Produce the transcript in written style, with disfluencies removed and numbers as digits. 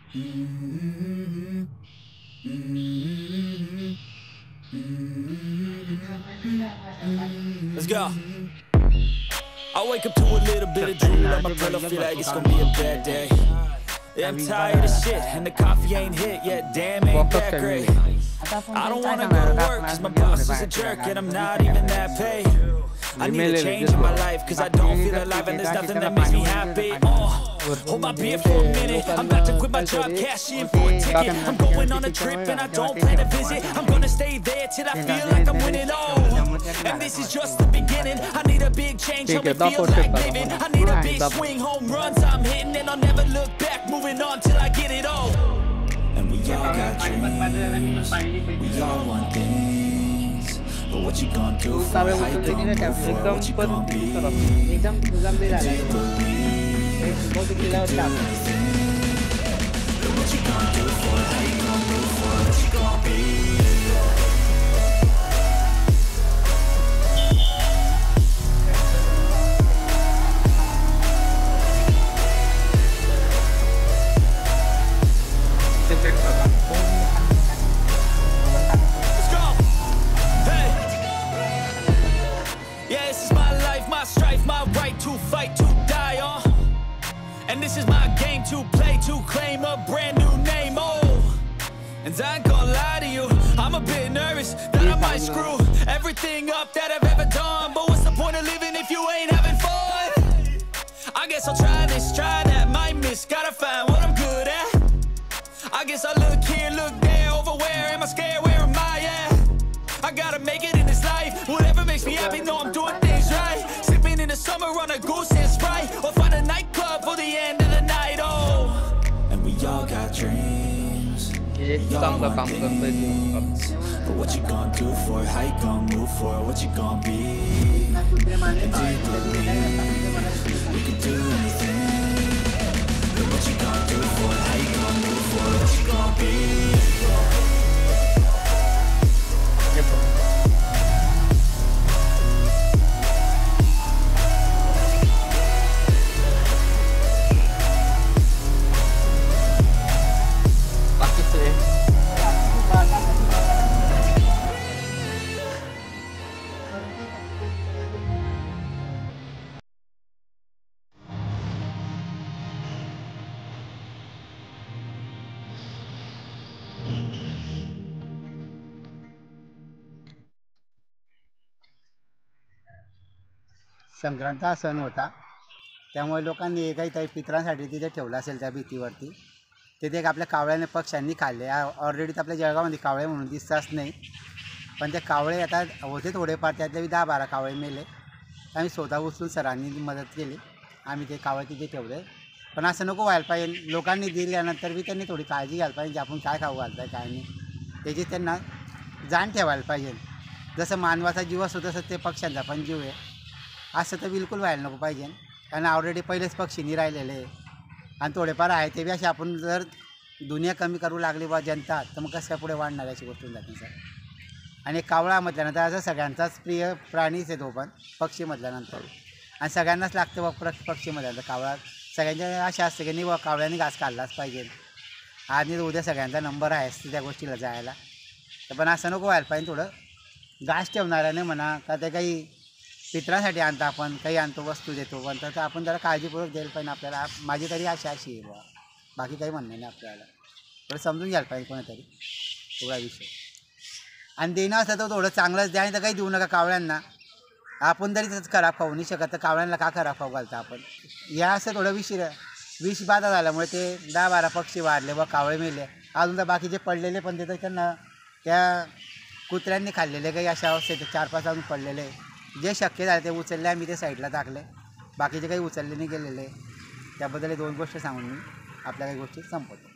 Let's go. I wake up to a little bit of drool on my pillow, feel like it's gonna be a bad day. Yeah, I'm tired of shit, and the coffee ain't hit yet, damn, ain't that great. I don't wanna go to work, cause my boss is a jerk, and I'm not even that paid. I need a change in my life, cause I don't feel alive, and there's nothing that makes me happy. Hold my beer for a minute, I'm about to quit my job, cash in for a ticket. I'm going on a trip, and I don't plan to visit. I'm gonna stay there till I feel like I'm winning all. And this is just the beginning. I need a big change, help me feel like living. I need a big swing, home runs I'm hitting, and I'll never look back, moving on till I get it all. And we all got dreams, we all want things, but what you gonna do for it? How you gonna move for it? What you gonna be? Do you believe? You can do anything. But what you gonna do for it? How you gonna move for it? What you gonna be? Let's go. Hey. Yeah, this is my life, my strife, my right to fight, to die on. And this is my game to play, to claim a brand new name. Oh, and I ain't gonna lie to you, I'm a bit nervous that I might screw everything up that I've ever done. But what's the point of living if you ain't having fun? I guess I'll try this, try that, might miss, gotta find what I'm good at. I guess I look here, look there, over where am I scared, where am I at? I gotta make it in this life, whatever makes me happy, know I'm doing things right. Sipping in the summer on a goose and Sprite, or find a nightclub for the end of the night, oh. And we all got dreams, we all want things, but what you gonna do for it, how you gonna move for it, what you gonna be? And do you believe we can do anything? But what you gonna do for it, how you gonna move for it, what you gonna be? Sankrant हा सण होता, त्यामुळे लोकांनी काही पितरांसाठी तिथे ठेवलं असेल त्या भीतीवरती. तिथे एक आपल्या कावळ्याने पक्ष्यांनी खाल्ले. ऑलरेडी तर आपल्या जळगावमध्ये कावळे म्हणून दिसताच नाही, पण ते कावळे आता होते थोडेफार, त्यातले 10-12 कावळे मेले. आम्ही स्वतः उचलून सरांनी मदत केली, आम्ही ते कावळे तिथे ठेवले. पण असं नको व्हायला पाहिजे, लोकांनी दिल्यानंतर बी त्यांनी थोडी काळजी घ्यायला पाहिजे की आपण काय खाऊ घालताय काय नाही, त्याची त्यांना जाण ठेवायला पाहिजे. जसं मानवाचा जीव असतो तसं ते पक्ष्यांचा पण जीव आहे, असं तर बिलकुल व्हायला नको पाहिजे. कारण ऑलरेडी पहिलेच पक्षींनी राहिलेले आणि थोडेफार आहे ते बी असे. आपण जर दुनिया कमी करू लागली बा जनता, तर मग कसं काय पुढे वाढणार अशी गोष्ट जाते सर. आणि कावळा म्हटल्यानंतर असं सगळ्यांचाच प्रिय प्राणीच आहे तो, पण पक्षी म्हटल्यानंतर आणि सगळ्यांनाच लागतं बा पक्षी म्हटल्यानंतर. कावळा सगळ्यांच्या अशा असते की नाही बा कावळ्याने घास खाल्लाच पाहिजे, आज नाही उद्या सगळ्यांचा नंबर आहे त्या गोष्टीला जायला. तर पण असं नको व्हायला पाहिजे. थोडं घास ठेवणाऱ्याने म्हणा का ते काही पितरांसाठी आणतो, आपण काही आणतो वस्तू देतो, पण तर आपण जरा काळजीपूर्वक द्यायला पाहिजे आपल्याला. माझी तरी अशी आहे बा, बाकी काही म्हणणं नाही आपल्याला. थोडं समजून घ्यायला पाहिजे कोणीतरी एवढा विषय. आणि देणं असं तर थोडं चांगलंच द्या, आणि तर काही देऊ नका कावळ्यांना. आपण तरी तसंच खराब खाऊ नाही शकत, तर कावळ्यांना का खराब खाऊ घालतो आपण. या असं थोडं विषबाधा झाल्यामुळे ते 10-12 पक्षी वाढले व कावळे मेले. अजून तर बाकीचे पडलेले पण ते त्यांना त्या कुत्र्यांनी खाल्लेले काही अशा अवस्थेत 4-5 अजून पडलेले. जे शक्य झाले ते उचलले, आम्ही ते साईडला टाकले, बाकीचे काही उचलले नाही गेलेले. त्याबद्दल 2 गोष्टी सांगून मी आपल्या काही गोष्टी संपवतो.